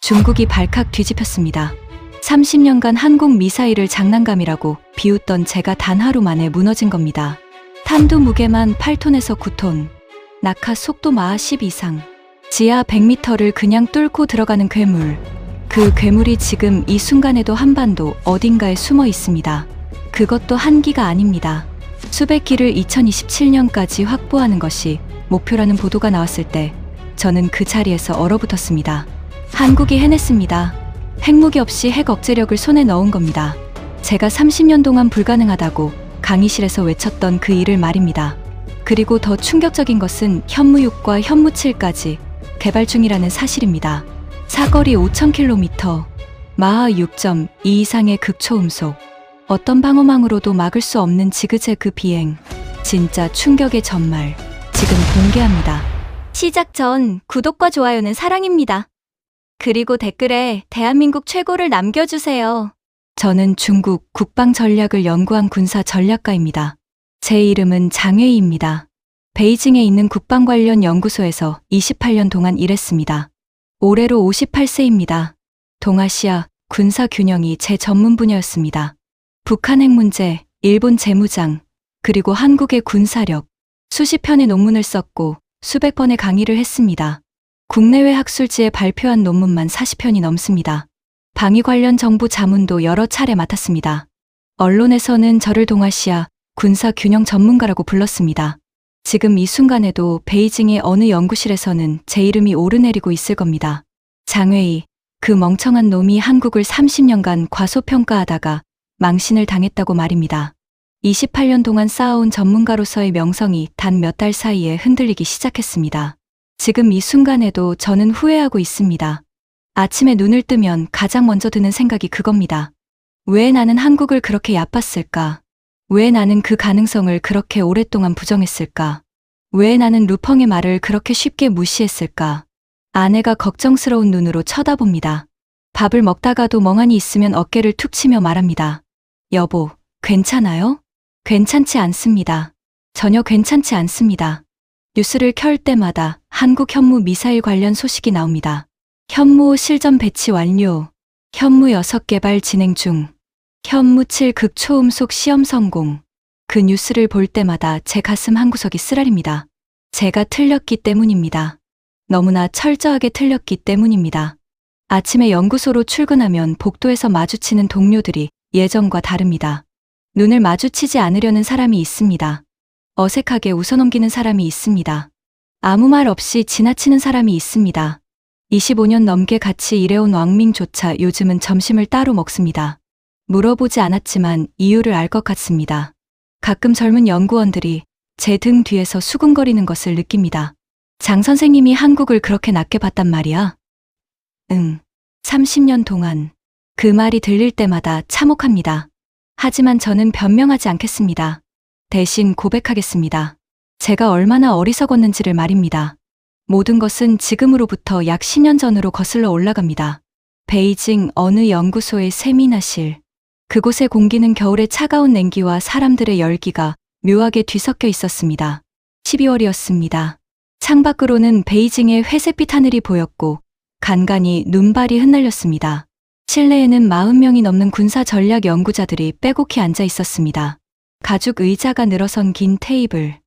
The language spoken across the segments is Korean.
중국이 발칵 뒤집혔습니다. 30년간 한국 미사일을 장난감이라고 비웃던 제가 단 하루 만에 무너진 겁니다. 탄두 무게만 8톤에서 9톤, 낙하 속도 마하 10 이상, 지하 100m를 그냥 뚫고 들어가는 괴물. 그 괴물이 지금 이 순간에도 한반도 어딘가에 숨어 있습니다. 그것도 한 기가 아닙니다. 수백 기를 2027년까지 확보하는 것이 목표라는 보도가 나왔을 때 저는 그 자리에서 얼어붙었습니다. 한국이 해냈습니다. 핵무기 없이 핵 억제력을 손에 넣은 겁니다. 제가 30년 동안 불가능하다고 강의실에서 외쳤던 그 일을 말입니다. 그리고 더 충격적인 것은 현무6과 현무7까지 개발 중이라는 사실입니다. 사거리 5000km, 마하 6.2 이상의 극초음속, 어떤 방어망으로도 막을 수 없는 지그재그 비행. 진짜 충격의 전말, 지금 공개합니다. 시작 전 구독과 좋아요는 사랑입니다. 그리고 댓글에 대한민국 최고를 남겨주세요. 저는 중국 국방 전략을 연구한 군사 전략가입니다. 제 이름은 장웨이입니다. 베이징에 있는 국방 관련 연구소에서 28년 동안 일했습니다. 올해로 58세입니다. 동아시아 군사 균형이 제 전문 분야였습니다. 북한 핵 문제, 일본 재무장, 그리고 한국의 군사력, 수십 편의 논문을 썼고 수백 번의 강의를 했습니다. 국내외 학술지에 발표한 논문만 40편이 넘습니다. 방위 관련 정보 자문도 여러 차례 맡았습니다. 언론에서는 저를 동아시아 군사 균형 전문가라고 불렀습니다. 지금 이 순간에도 베이징의 어느 연구실에서는 제 이름이 오르내리고 있을 겁니다. 장웨이, 그 멍청한 놈이 한국을 30년간 과소평가하다가 망신을 당했다고 말입니다. 28년 동안 쌓아온 전문가로서의 명성이 단 몇 달 사이에 흔들리기 시작했습니다. 지금 이 순간에도 저는 후회하고 있습니다. 아침에 눈을 뜨면 가장 먼저 드는 생각이 그겁니다. 왜 나는 한국을 그렇게 얕봤을까? 왜 나는 그 가능성을 그렇게 오랫동안 부정했을까? 왜 나는 루펑의 말을 그렇게 쉽게 무시했을까? 아내가 걱정스러운 눈으로 쳐다봅니다. 밥을 먹다가도 멍하니 있으면 어깨를 툭 치며 말합니다. 여보, 괜찮아요? 괜찮지 않습니다. 전혀 괜찮지 않습니다. 뉴스를 켤 때마다 한국 현무 미사일 관련 소식이 나옵니다. 현무 5 실전 배치 완료, 현무 6 개발 진행 중, 현무 7 극초음속 시험 성공. 그 뉴스를 볼 때마다 제 가슴 한구석이 쓰라립니다. 제가 틀렸기 때문입니다. 너무나 철저하게 틀렸기 때문입니다. 아침에 연구소로 출근하면 복도에서 마주치는 동료들이 예전과 다릅니다. 눈을 마주치지 않으려는 사람이 있습니다. 어색하게 웃어넘기는 사람이 있습니다. 아무 말 없이 지나치는 사람이 있습니다. 25년 넘게 같이 일해온 왕밍조차 요즘은 점심을 따로 먹습니다. 물어보지 않았지만 이유를 알 것 같습니다. 가끔 젊은 연구원들이 제 등 뒤에서 수군거리는 것을 느낍니다. 장 선생님이 한국을 그렇게 낮게 봤단 말이야? 응. 30년 동안. 그 말이 들릴 때마다 참혹합니다. 하지만 저는 변명하지 않겠습니다. 대신 고백하겠습니다. 제가 얼마나 어리석었는지를 말입니다. 모든 것은 지금으로부터 약 10년 전으로 거슬러 올라갑니다. 베이징 어느 연구소의 세미나실. 그곳의 공기는 겨울의 차가운 냉기와 사람들의 열기가 묘하게 뒤섞여 있었습니다. 12월이었습니다. 창밖으로는 베이징의 회색빛 하늘이 보였고 간간히 눈발이 흩날렸습니다. 실내에는 40명이 넘는 군사 전략 연구자들이 빼곡히 앉아 있었습니다. 가죽 의자가 늘어선 긴 테이블.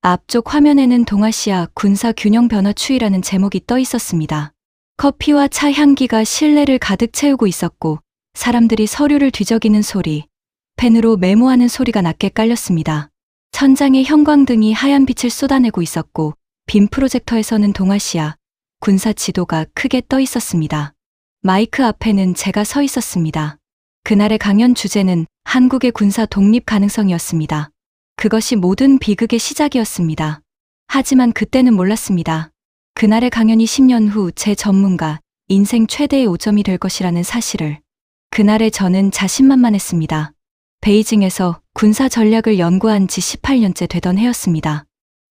앞쪽 화면에는 동아시아 군사 균형 변화 추이라는 제목이 떠 있었습니다. 커피와 차 향기가 실내를 가득 채우고 있었고 사람들이 서류를 뒤적이는 소리, 펜으로 메모하는 소리가 낮게 깔렸습니다. 천장에 형광등이 하얀 빛을 쏟아내고 있었고 빔 프로젝터에서는 동아시아 군사 지도가 크게 떠 있었습니다. 마이크 앞에는 제가 서 있었습니다. 그날의 강연 주제는 한국의 군사 독립 가능성이었습니다. 그것이 모든 비극의 시작이었습니다. 하지만 그때는 몰랐습니다. 그날의 강연이 10년 후 제 전문가 인생 최대의 오점이 될 것이라는 사실을. 그날의 저는 자신만만했습니다. 베이징에서 군사 전략을 연구한 지 18년째 되던 해였습니다.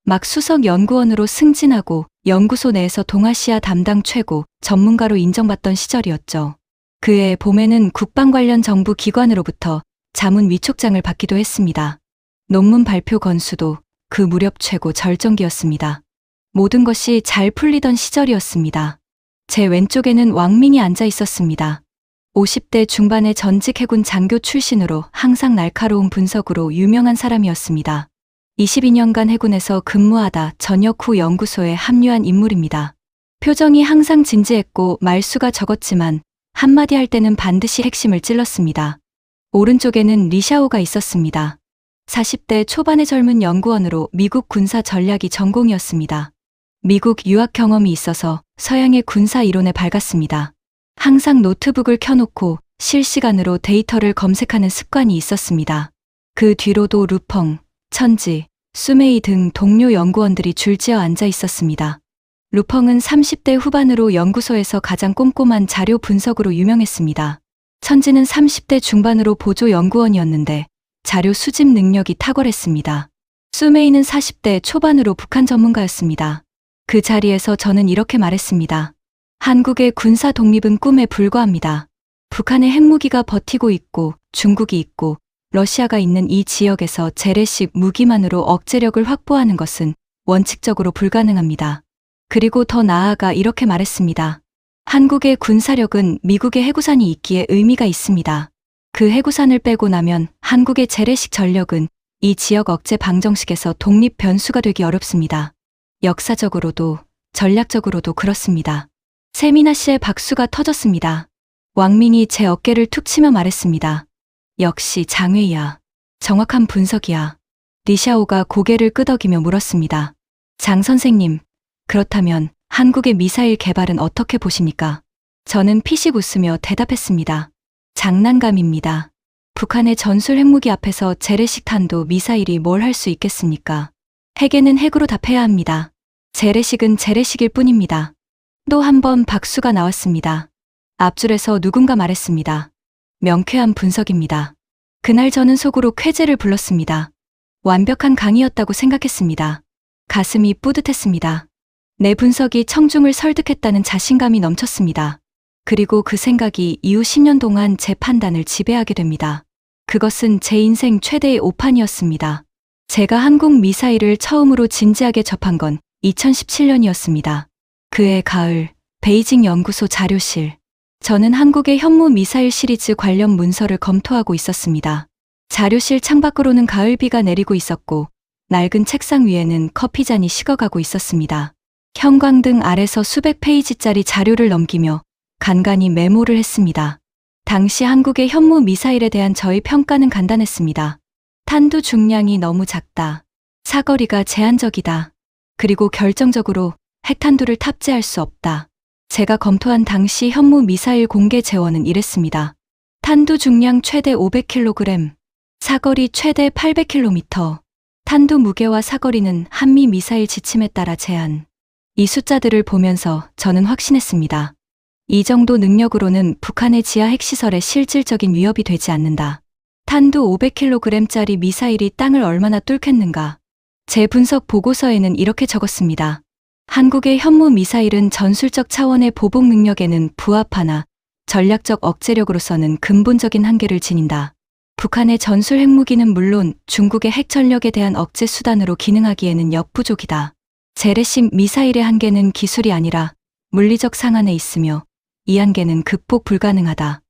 막 수석 연구원으로 승진하고 연구소 내에서 동아시아 담당 최고 전문가로 인정받던 시절이었죠. 그해 봄에는 국방 관련 정부 기관으로부터 자문 위촉장을 받기도 했습니다. 논문 발표 건수도 그 무렵 최고 절정기였습니다. 모든 것이 잘 풀리던 시절이었습니다. 제 왼쪽에는 왕민이 앉아 있었습니다. 50대 중반의 전직 해군 장교 출신으로 항상 날카로운 분석으로 유명한 사람이었습니다. 22년간 해군에서 근무하다 전역 후 연구소에 합류한 인물입니다. 표정이 항상 진지했고 말수가 적었지만 한마디 할 때는 반드시 핵심을 찔렀습니다. 오른쪽에는 리샤오가 있었습니다. 40대 초반의 젊은 연구원으로 미국 군사 전략이 전공이었습니다. 미국 유학 경험이 있어서 서양의 군사 이론에 밝았습니다. 항상 노트북을 켜놓고 실시간으로 데이터를 검색하는 습관이 있었습니다. 그 뒤로도 루펑, 천지, 수메이 등 동료 연구원들이 줄지어 앉아 있었습니다. 루펑은 30대 후반으로 연구소에서 가장 꼼꼼한 자료 분석으로 유명했습니다. 천지는 30대 중반으로 보조 연구원이었는데 자료 수집 능력이 탁월했습니다. 수메이는 40대 초반으로 북한 전문가였습니다. 그 자리에서 저는 이렇게 말했습니다. 한국의 군사 독립은 꿈에 불과합니다. 북한의 핵무기가 버티고 있고 중국이 있고 러시아가 있는 이 지역에서 재래식 무기만으로 억제력을 확보하는 것은 원칙적으로 불가능합니다. 그리고 더 나아가 이렇게 말했습니다. 한국의 군사력은 미국의 해구산이 있기에 의미가 있습니다. 그 해구산을 빼고 나면 한국의 재래식 전력은 이 지역 억제 방정식에서 독립 변수가 되기 어렵습니다. 역사적으로도 전략적으로도 그렇습니다. 세미나 씨의 박수가 터졌습니다. 왕민이 제 어깨를 툭 치며 말했습니다. 역시 장외야. 정확한 분석이야. 리샤오가 고개를 끄덕이며 물었습니다. 장 선생님, 그렇다면 한국의 미사일 개발은 어떻게 보십니까? 저는 피식 웃으며 대답했습니다. 장난감입니다. 북한의 전술 핵무기 앞에서 재래식 탄도 미사일이 뭘 할 수 있겠습니까? 핵에는 핵으로 답해야 합니다. 재래식은 재래식일 뿐입니다. 또 한 번 박수가 나왔습니다. 앞줄에서 누군가 말했습니다. 명쾌한 분석입니다. 그날 저는 속으로 쾌재를 불렀습니다. 완벽한 강의였다고 생각했습니다. 가슴이 뿌듯했습니다. 내 분석이 청중을 설득했다는 자신감이 넘쳤습니다. 그리고 그 생각이 이후 10년 동안 제 판단을 지배하게 됩니다. 그것은 제 인생 최대의 오판이었습니다. 제가 한국 미사일을 처음으로 진지하게 접한 건 2017년이었습니다. 그해 가을, 베이징 연구소 자료실. 저는 한국의 현무 미사일 시리즈 관련 문서를 검토하고 있었습니다. 자료실 창밖으로는 가을비가 내리고 있었고 낡은 책상 위에는 커피잔이 식어가고 있었습니다. 형광등 아래서 수백 페이지짜리 자료를 넘기며 간간히 메모를 했습니다. 당시 한국의 현무 미사일에 대한 저의 평가는 간단했습니다. 탄두 중량이 너무 작다. 사거리가 제한적이다. 그리고 결정적으로 핵탄두를 탑재할 수 없다. 제가 검토한 당시 현무 미사일 공개 재원은 이랬습니다. 탄두 중량 최대 500kg, 사거리 최대 800km, 탄두 무게와 사거리는 한미 미사일 지침에 따라 제한. 이 숫자들을 보면서 저는 확신했습니다. 이 정도 능력으로는 북한의 지하 핵시설에 실질적인 위협이 되지 않는다. 탄두 500kg짜리 미사일이 땅을 얼마나 뚫겠는가. 제 분석 보고서에는 이렇게 적었습니다. 한국의 현무 미사일은 전술적 차원의 보복 능력에는 부합하나 전략적 억제력으로서는 근본적인 한계를 지닌다. 북한의 전술 핵무기는 물론 중국의 핵 전력에 대한 억제 수단으로 기능하기에는 역부족이다. 재래식 미사일의 한계는 기술이 아니라 물리적 상한에 있으며 이 한계는 극복 불가능하다.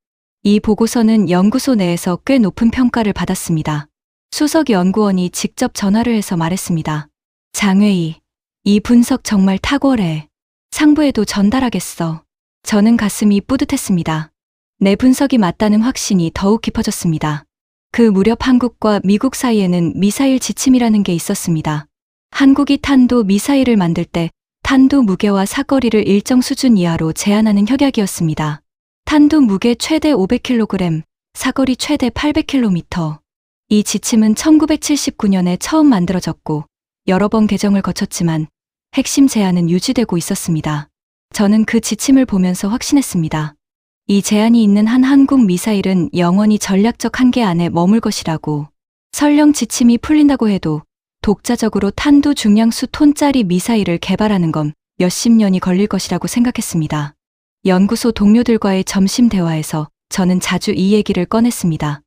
이 보고서는 연구소 내에서 꽤 높은 평가를 받았습니다. 수석 연구원이 직접 전화를 해서 말했습니다. 장회의, 이 분석 정말 탁월해. 상부에도 전달하겠어. 저는 가슴이 뿌듯했습니다. 내 분석이 맞다는 확신이 더욱 깊어졌습니다. 그 무렵 한국과 미국 사이에는 미사일 지침이라는 게 있었습니다. 한국이 탄도 미사일을 만들 때 탄두 무게와 사거리를 일정 수준 이하로 제한하는 협약이었습니다. 탄두 무게 최대 500kg, 사거리 최대 800km. 이 지침은 1979년에 처음 만들어졌고 여러 번 개정을 거쳤지만 핵심 제한은 유지되고 있었습니다. 저는 그 지침을 보면서 확신했습니다. 이 제한이 있는 한 한국 미사일은 영원히 전략적 한계 안에 머물 것이라고. 설령 지침이 풀린다고 해도 독자적으로 탄두 중량 수톤짜리 미사일을 개발하는 건 몇십 년이 걸릴 것이라고 생각했습니다. 연구소 동료들과의 점심 대화에서 저는 자주 이 얘기를 꺼냈습니다.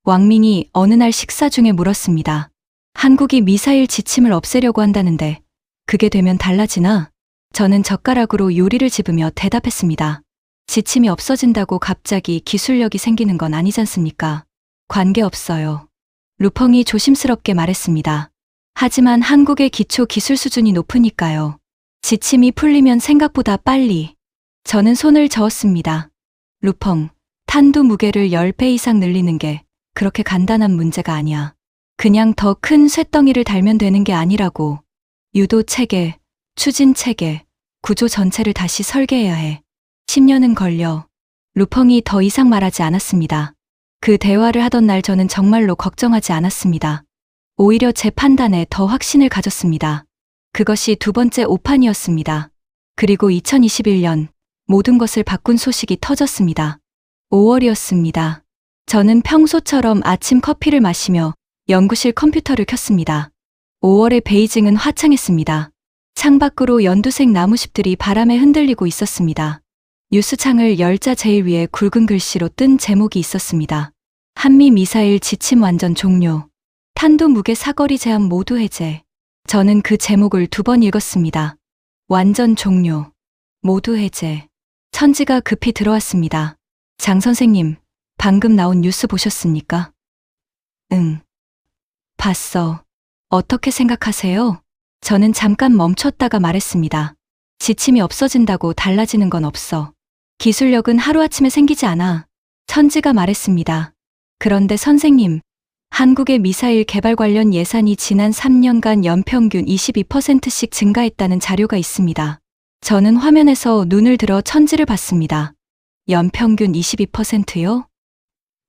왕민이 어느 날 식사 중에 물었습니다. 한국이 미사일 지침을 없애려고 한다는데 그게 되면 달라지나? 저는 젓가락으로 요리를 집으며 대답했습니다. 지침이 없어진다고 갑자기 기술력이 생기는 건 아니잖습니까? 관계없어요. 루펑이 조심스럽게 말했습니다. 하지만 한국의 기초 기술 수준이 높으니까요. 지침이 풀리면 생각보다 빨리. 저는 손을 저었습니다. 루펑, 탄두 무게를 10배 이상 늘리는 게 그렇게 간단한 문제가 아니야. 그냥 더 큰 쇳덩이를 달면 되는 게 아니라고. 유도 체계, 추진 체계, 구조 전체를 다시 설계해야 해. 10년은 걸려. 루펑이 더 이상 말하지 않았습니다. 그 대화를 하던 날 저는 정말로 걱정하지 않았습니다. 오히려 제 판단에 더 확신을 가졌습니다. 그것이 두 번째 오판이었습니다. 그리고 2021년 모든 것을 바꾼 소식이 터졌습니다. 5월이었습니다. 저는 평소처럼 아침 커피를 마시며 연구실 컴퓨터를 켰습니다. 5월의 베이징은 화창했습니다. 창밖으로 연두색 나무잎들이 바람에 흔들리고 있었습니다. 뉴스창을 열자 제일 위에 굵은 글씨로 뜬 제목이 있었습니다. 한미 미사일 지침 완전 종료. 탄도 무게 사거리 제한 모두 해제. 저는 그 제목을 2번 읽었습니다. 완전 종료. 모두 해제. 천지가 급히 들어왔습니다. 장 선생님, 방금 나온 뉴스 보셨습니까? 응. 봤어. 어떻게 생각하세요? 저는 잠깐 멈췄다가 말했습니다. 지침이 없어진다고 달라지는 건 없어. 기술력은 하루아침에 생기지 않아. 천지가 말했습니다. 그런데 선생님, 한국의 미사일 개발 관련 예산이 지난 3년간 연평균 22%씩 증가했다는 자료가 있습니다. 저는 화면에서 눈을 들어 천지를 봤습니다. 연평균 22%요?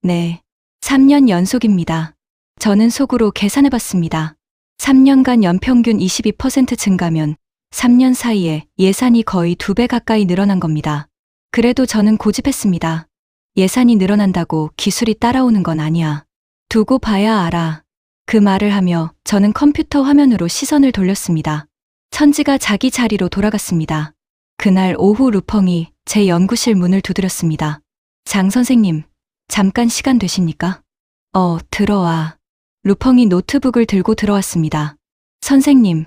네. 3년 연속입니다. 저는 속으로 계산해봤습니다. 3년간 연평균 22% 증가면 3년 사이에 예산이 거의 2배 가까이 늘어난 겁니다. 그래도 저는 고집했습니다. 예산이 늘어난다고 기술이 따라오는 건 아니야. 두고 봐야 알아. 그 말을 하며 저는 컴퓨터 화면으로 시선을 돌렸습니다. 천지가 자기 자리로 돌아갔습니다. 그날 오후 루펑이 제 연구실 문을 두드렸습니다. 장 선생님, 잠깐 시간 되십니까? 들어와. 루펑이 노트북을 들고 들어왔습니다. 선생님,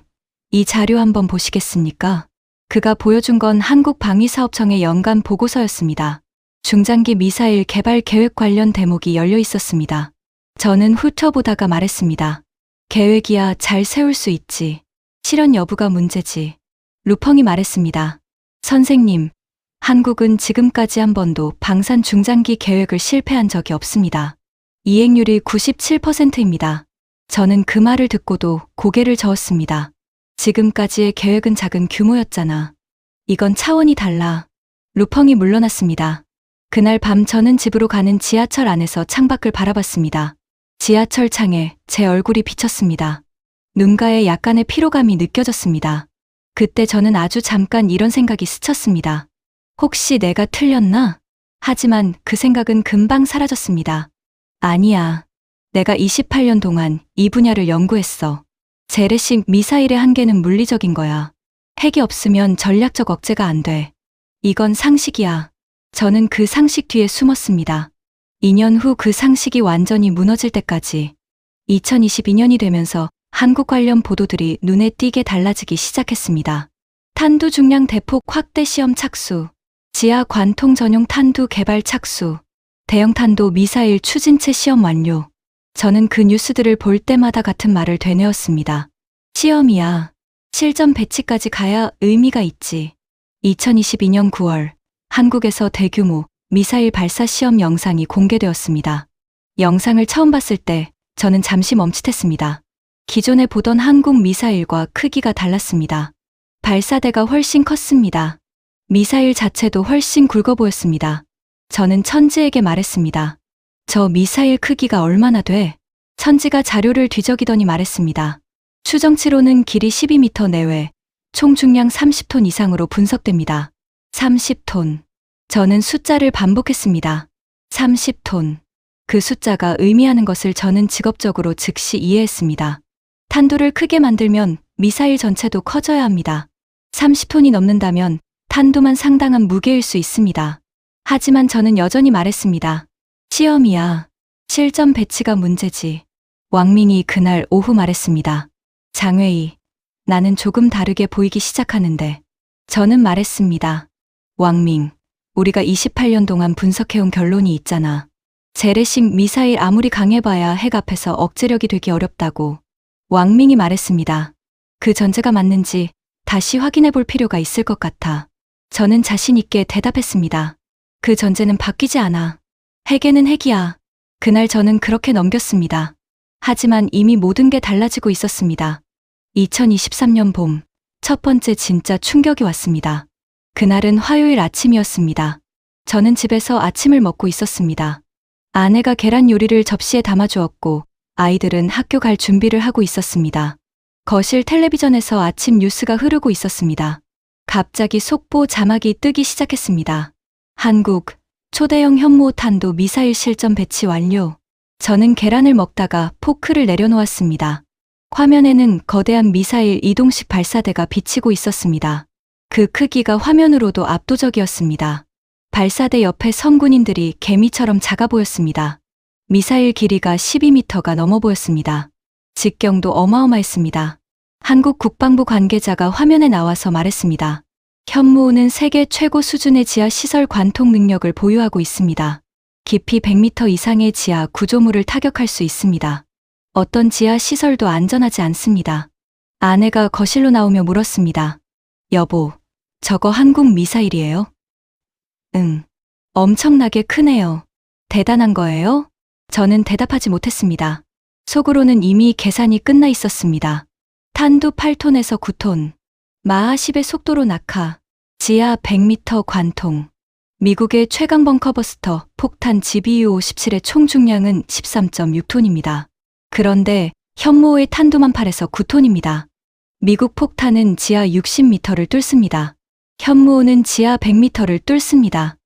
이 자료 한번 보시겠습니까? 그가 보여준 건 한국방위사업청의 연간 보고서였습니다. 중장기 미사일 개발 계획 관련 대목이 열려 있었습니다. 저는 훑어보다가 말했습니다. 계획이야 잘 세울 수 있지. 실현 여부가 문제지. 루펑이 말했습니다. 선생님, 한국은 지금까지 한 번도 방산 중장기 계획을 실패한 적이 없습니다. 이행률이 97%입니다. 저는 그 말을 듣고도 고개를 저었습니다. 지금까지의 계획은 작은 규모였잖아. 이건 차원이 달라. 루펑이 물러났습니다. 그날 밤 저는 집으로 가는 지하철 안에서 창밖을 바라봤습니다. 지하철 창에 제 얼굴이 비쳤습니다. 눈가에 약간의 피로감이 느껴졌습니다. 그때 저는 아주 잠깐 이런 생각이 스쳤습니다. 혹시 내가 틀렸나? 하지만 그 생각은 금방 사라졌습니다. 아니야. 내가 28년 동안 이 분야를 연구했어. 재래식 미사일의 한계는 물리적인 거야. 핵이 없으면 전략적 억제가 안 돼. 이건 상식이야. 저는 그 상식 뒤에 숨었습니다. 2년 후 그 상식이 완전히 무너질 때까지. 2022년이 되면서 한국 관련 보도들이 눈에 띄게 달라지기 시작했습니다. 탄두 중량 대폭 확대 시험 착수, 지하 관통 전용 탄두 개발 착수, 대형 탄도 미사일 추진체 시험 완료. 저는 그 뉴스들을 볼 때마다 같은 말을 되뇌었습니다. 시험이야. 실전 배치까지 가야 의미가 있지. 2022년 9월, 한국에서 대규모 미사일 발사 시험 영상이 공개되었습니다. 영상을 처음 봤을 때 저는 잠시 멈칫했습니다. 기존에 보던 한국 미사일과 크기가 달랐습니다. 발사대가 훨씬 컸습니다. 미사일 자체도 훨씬 굵어 보였습니다. 저는 천지에게 말했습니다. 저 미사일 크기가 얼마나 돼? 천지가 자료를 뒤적이더니 말했습니다. 추정치로는 길이 12m 내외, 총 중량 30톤 이상으로 분석됩니다. 30톤. 저는 숫자를 반복했습니다. 30톤. 그 숫자가 의미하는 것을 저는 직업적으로 즉시 이해했습니다. 탄두를 크게 만들면 미사일 전체도 커져야 합니다. 30톤이 넘는다면 탄두만 상당한 무게일 수 있습니다. 하지만 저는 여전히 말했습니다. 시험이야. 실전 배치가 문제지. 왕민이 그날 오후 말했습니다. 장웨이, 나는 조금 다르게 보이기 시작하는데. 저는 말했습니다. 왕밍, 우리가 28년 동안 분석해온 결론이 있잖아. 재래식 미사일 아무리 강해봐야 핵 앞에서 억제력이 되기 어렵다고. 왕밍이 말했습니다. 그 전제가 맞는지 다시 확인해 볼 필요가 있을 것 같아. 저는 자신 있게 대답했습니다. 그 전제는 바뀌지 않아. 핵에는 핵이야. 그날 저는 그렇게 넘겼습니다. 하지만 이미 모든 게 달라지고 있었습니다. 2023년 봄, 첫 번째 진짜 충격이 왔습니다. 그날은 화요일 아침이었습니다. 저는 집에서 아침을 먹고 있었습니다. 아내가 계란 요리를 접시에 담아주었고 아이들은 학교 갈 준비를 하고 있었습니다. 거실 텔레비전에서 아침 뉴스가 흐르고 있었습니다. 갑자기 속보 자막이 뜨기 시작했습니다. 한국, 초대형 현무호탄도 미사일 실전 배치 완료. 저는 계란을 먹다가 포크를 내려놓았습니다. 화면에는 거대한 미사일 이동식 발사대가 비치고 있었습니다. 그 크기가 화면으로도 압도적이었습니다. 발사대 옆에 선군인들이 개미처럼 작아 보였습니다. 미사일 길이가 12m가 넘어 보였습니다. 직경도 어마어마했습니다. 한국 국방부 관계자가 화면에 나와서 말했습니다. 현무호는 세계 최고 수준의 지하 시설 관통 능력을 보유하고 있습니다. 깊이 100m 이상의 지하 구조물을 타격할 수 있습니다. 어떤 지하 시설도 안전하지 않습니다. 아내가 거실로 나오며 물었습니다. 여보, 저거 한국 미사일이에요? 응. 엄청나게 크네요. 대단한 거예요? 저는 대답하지 못했습니다. 속으로는 이미 계산이 끝나 있었습니다. 탄두 8톤에서 9톤, 마하 10의 속도로 낙하, 지하 100m 관통. 미국의 최강 벙커버스터 폭탄 GBU-57의 총 중량은 13.6톤입니다. 그런데 현무호의 탄두만 8에서 9톤입니다. 미국 폭탄은 지하 60m를 뚫습니다. 현무호는 지하 100m를 뚫습니다.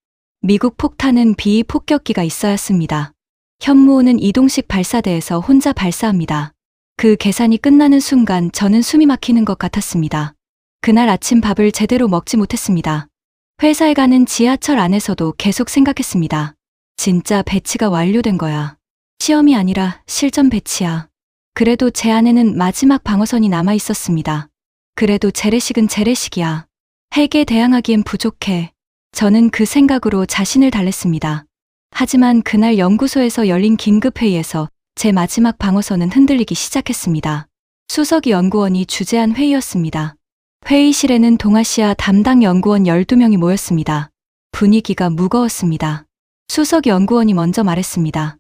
미국 폭탄은 비위 폭격기가 있어야 했습니다. 현무호는 이동식 발사대에서 혼자 발사합니다. 그 계산이 끝나는 순간 저는 숨이 막히는 것 같았습니다. 그날 아침 밥을 제대로 먹지 못했습니다. 회사에 가는 지하철 안에서도 계속 생각했습니다. 진짜 배치가 완료된 거야. 시험이 아니라 실전 배치야. 그래도 제 안에는 마지막 방어선이 남아 있었습니다. 그래도 재래식은 재래식이야. 핵에 대항하기엔 부족해. 저는 그 생각으로 자신을 달랬습니다. 하지만 그날 연구소에서 열린 긴급회의에서 제 마지막 방어선은 흔들리기 시작했습니다. 수석이 연구원이 주재한 회의였습니다. 회의실에는 동아시아 담당 연구원 12명이 모였습니다. 분위기가 무거웠습니다. 수석 연구원이 먼저 말했습니다.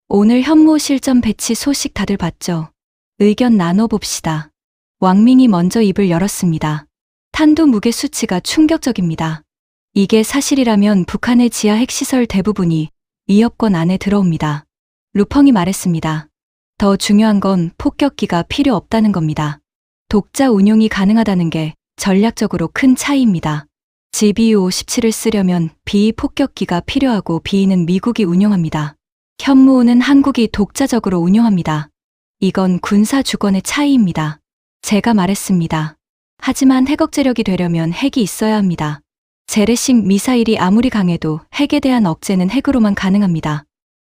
오늘 현무 실전 배치 소식 다들 봤죠? 의견 나눠봅시다. 왕밍이 먼저 입을 열었습니다. 탄두 무게 수치가 충격적입니다. 이게 사실이라면 북한의 지하 핵시설 대부분이 위협권 안에 들어옵니다. 루펑이 말했습니다. 더 중요한 건 폭격기가 필요 없다는 겁니다. 독자 운용이 가능하다는 게 전략적으로 큰 차이입니다. GBU-57을 쓰려면 비위 폭격기가 필요하고 비위는 미국이 운용합니다. 현무호는 한국이 독자적으로 운용합니다. 이건 군사 주권의 차이입니다. 제가 말했습니다. 하지만 핵 억제력이 되려면 핵이 있어야 합니다. 재래식 미사일이 아무리 강해도 핵에 대한 억제는 핵으로만 가능합니다.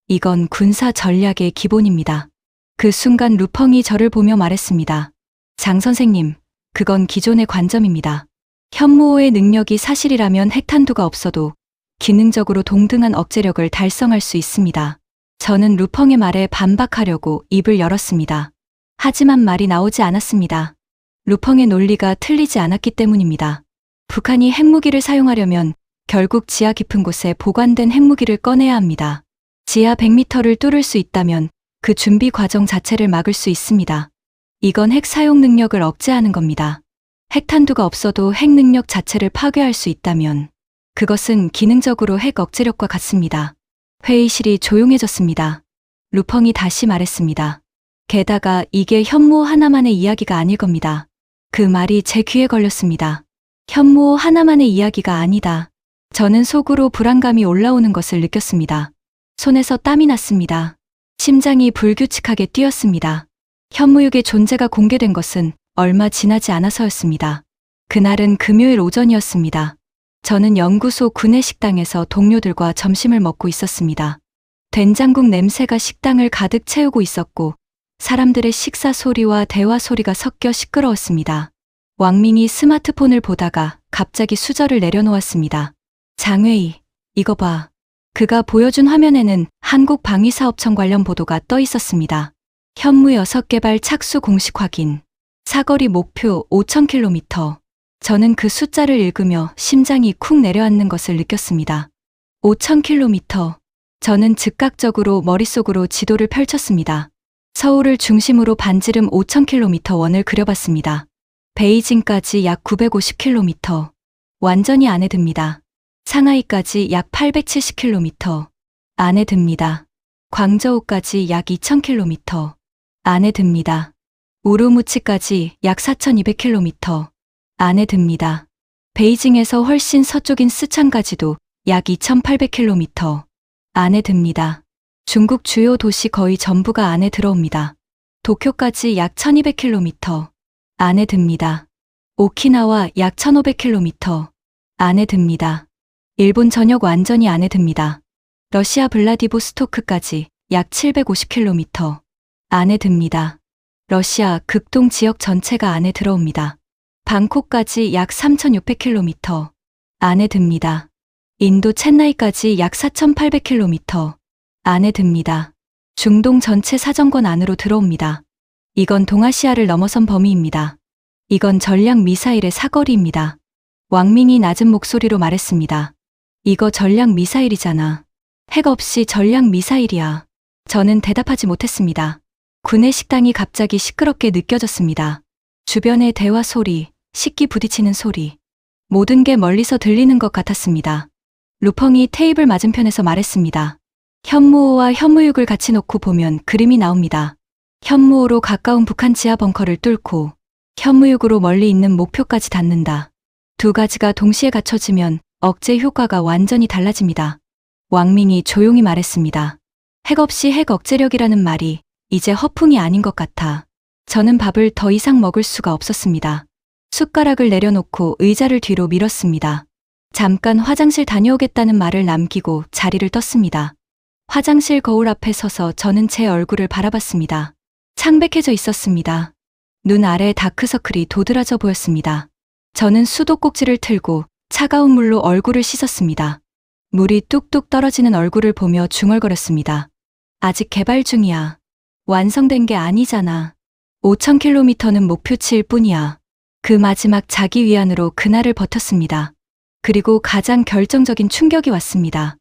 이건 군사 전략의 기본입니다. 그 순간 루펑이 저를 보며 말했습니다. 장 선생님, 그건 기존의 관점입니다. 현무호의 능력이 사실이라면 핵탄두가 없어도 기능적으로 동등한 억제력을 달성할 수 있습니다. 저는 루펑의 말에 반박하려고 입을 열었습니다. 하지만 말이 나오지 않았습니다. 루펑의 논리가 틀리지 않았기 때문입니다. 북한이 핵무기를 사용하려면 결국 지하 깊은 곳에 보관된 핵무기를 꺼내야 합니다. 지하 100m를 뚫을 수 있다면 그 준비 과정 자체를 막을 수 있습니다. 이건 핵 사용 능력을 억제하는 겁니다. 핵탄두가 없어도 핵 능력 자체를 파괴할 수 있다면 그것은 기능적으로 핵 억제력과 같습니다. 회의실이 조용해졌습니다. 루펑이 다시 말했습니다. 게다가 이게 현무호 하나만의 이야기가 아닐 겁니다. 그 말이 제 귀에 걸렸습니다. 현무호 하나만의 이야기가 아니다. 저는 속으로 불안감이 올라오는 것을 느꼈습니다. 손에서 땀이 났습니다. 심장이 불규칙하게 뛰었습니다. 현무육의 존재가 공개된 것은 얼마 지나지 않아서였습니다. 그날은 금요일 오전이었습니다. 저는 연구소 구내식당에서 동료들과 점심을 먹고 있었습니다. 된장국 냄새가 식당을 가득 채우고 있었고 사람들의 식사 소리와 대화 소리가 섞여 시끄러웠습니다. 왕밍이 스마트폰을 보다가 갑자기 수저를 내려놓았습니다. 장웨이, 이거 봐. 그가 보여준 화면에는 한국방위사업청 관련 보도가 떠 있었습니다. 현무 6개발 착수 공식 확인. 사거리 목표 5,000km. 저는 그 숫자를 읽으며 심장이 쿵 내려앉는 것을 느꼈습니다. 5,000km. 저는 즉각적으로 머릿속으로 지도를 펼쳤습니다. 서울을 중심으로 반지름 5,000km 원을 그려봤습니다. 베이징까지 약 950km. 완전히 안에 듭니다. 상하이까지 약 870km. 안에 듭니다. 광저우까지 약 2,000km. 안에 듭니다. 우루무치까지 약 4,200km. 안에 듭니다. 베이징에서 훨씬 서쪽인 스촨까지도 약 2,800km. 안에 듭니다. 중국 주요 도시 거의 전부가 안에 들어옵니다. 도쿄까지 약 1,200km. 안에 듭니다. 오키나와 약 1,500km. 안에 듭니다. 일본 전역 완전히 안에 듭니다. 러시아 블라디보스토크까지 약 750km. 안에 듭니다. 러시아 극동 지역 전체가 안에 들어옵니다. 방콕까지 약 3,600km. 안에 듭니다. 인도 첸나이까지 약 4,800km. 안에 듭니다. 중동 전체 사정권 안으로 들어옵니다. 이건 동아시아를 넘어선 범위입니다. 이건 전략 미사일의 사거리입니다. 왕밍이 낮은 목소리로 말했습니다. 이거 전략 미사일이잖아. 핵 없이 전략 미사일이야. 저는 대답하지 못했습니다. 군의 식당이 갑자기 시끄럽게 느껴졌습니다. 주변의 대화 소리, 식기 부딪히는 소리. 모든 게 멀리서 들리는 것 같았습니다. 루펑이 테이블 맞은편에서 말했습니다. 현무호와 현무육을 같이 놓고 보면 그림이 나옵니다. 현무호로 가까운 북한 지하 벙커를 뚫고 현무육으로 멀리 있는 목표까지 닿는다. 두 가지가 동시에 갖춰지면 억제 효과가 완전히 달라집니다. 왕밍이 조용히 말했습니다. 핵 없이 핵 억제력이라는 말이 이제 허풍이 아닌 것 같아. 저는 밥을 더 이상 먹을 수가 없었습니다. 숟가락을 내려놓고 의자를 뒤로 밀었습니다. 잠깐 화장실 다녀오겠다는 말을 남기고 자리를 떴습니다. 화장실 거울 앞에 서서 저는 제 얼굴을 바라봤습니다. 창백해져 있었습니다. 눈 아래 다크서클이 도드라져 보였습니다. 저는 수도꼭지를 틀고 차가운 물로 얼굴을 씻었습니다. 물이 뚝뚝 떨어지는 얼굴을 보며 중얼거렸습니다. 아직 개발 중이야. 완성된 게 아니잖아. 5,000km는 목표치일 뿐이야. 그 마지막 자기 위안으로 그날을 버텼습니다. 그리고 가장 결정적인 충격이 왔습니다.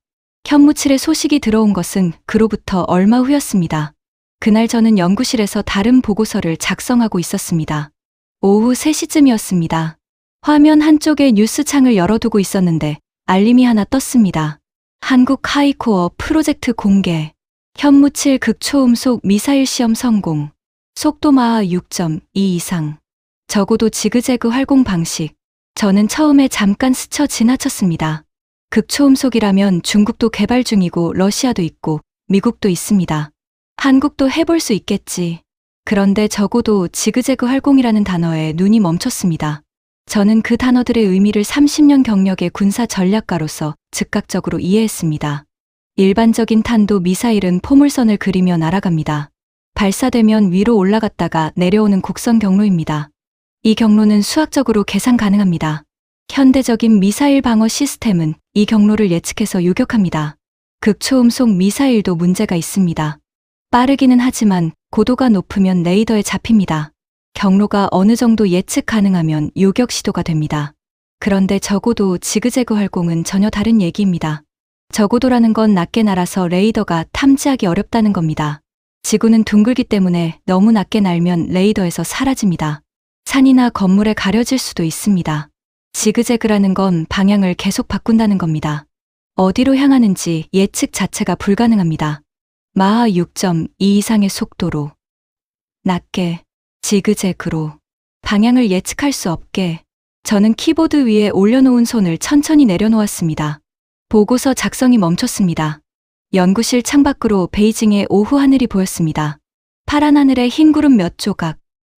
현무칠의 소식이 들어온 것은 그로부터 얼마 후였습니다. 그날 저는 연구실에서 다른 보고서를 작성하고 있었습니다. 오후 3시쯤이었습니다. 화면 한쪽에 뉴스창을 열어두고 있었는데 알림이 하나 떴습니다. 한국 하이코어 프로젝트 공개. 현무7 극초음속 미사일 시험 성공. 속도 마하 6.2 이상. 적어도 지그재그 활공 방식. 저는 처음에 잠깐 스쳐 지나쳤습니다. 극초음속이라면 중국도 개발 중이고 러시아도 있고 미국도 있습니다. 한국도 해볼 수 있겠지. 그런데 적어도 지그재그 활공이라는 단어에 눈이 멈췄습니다. 저는 그 단어들의 의미를 30년 경력의 군사 전략가로서 즉각적으로 이해했습니다. 일반적인 탄도 미사일은 포물선을 그리며 날아갑니다. 발사되면 위로 올라갔다가 내려오는 곡선 경로입니다. 이 경로는 수학적으로 계산 가능합니다. 현대적인 미사일 방어 시스템은 이 경로를 예측해서 요격합니다. 극초음속 미사일도 문제가 있습니다. 빠르기는 하지만 고도가 높으면 레이더에 잡힙니다. 경로가 어느 정도 예측 가능하면 요격 시도가 됩니다. 그런데 적어도 지그재그 활공은 전혀 다른 얘기입니다. 적어도라는 건 낮게 날아서 레이더가 탐지하기 어렵다는 겁니다. 지구는 둥글기 때문에 너무 낮게 날면 레이더에서 사라집니다. 산이나 건물에 가려질 수도 있습니다. 지그재그라는 건 방향을 계속 바꾼다는 겁니다. 어디로 향하는지 예측 자체가 불가능합니다. 마하 6.2 이상의 속도로. 낮게, 지그재그로. 방향을 예측할 수 없게. 저는 키보드 위에 올려놓은 손을 천천히 내려놓았습니다. 보고서 작성이 멈췄습니다. 연구실 창밖으로 베이징의 오후 하늘이 보였습니다. 파란 하늘에 흰 구름 몇 조각.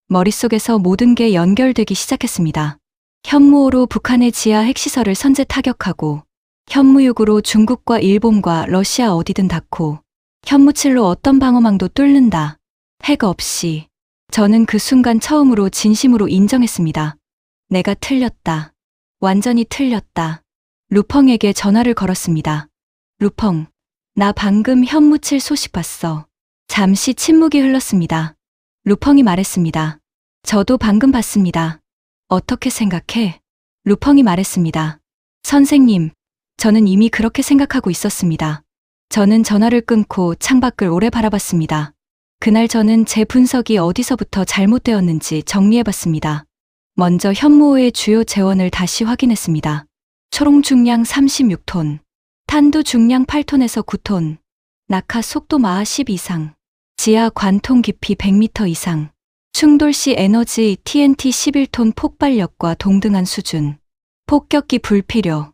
머릿속에서 모든 게 연결되기 시작했습니다. 현무호로 북한의 지하 핵시설을 선제 타격하고, 현무육으로 중국과 일본과 러시아 어디든 닿고, 현무7로 어떤 방어망도 뚫는다. 핵 없이. 저는 그 순간 처음으로 진심으로 인정했습니다. 내가 틀렸다. 완전히 틀렸다. 루펑에게 전화를 걸었습니다. 루펑, 나 방금 현무칠 소식 봤어. 잠시 침묵이 흘렀습니다. 루펑이 말했습니다. 저도 방금 봤습니다. 어떻게 생각해? 루펑이 말했습니다. 선생님, 저는 이미 그렇게 생각하고 있었습니다. 저는 전화를 끊고 창밖을 오래 바라봤습니다. 그날 저는 제 분석이 어디서부터 잘못되었는지 정리해봤습니다. 먼저 현무호의 주요 재원을 다시 확인했습니다. 초록 중량 36톤, 탄두 중량 8톤에서 9톤, 낙하 속도 마하 10 이상, 지하 관통 깊이 100m 이상, 충돌 시 에너지 TNT 11톤 폭발력과 동등한 수준, 폭격기 불필요,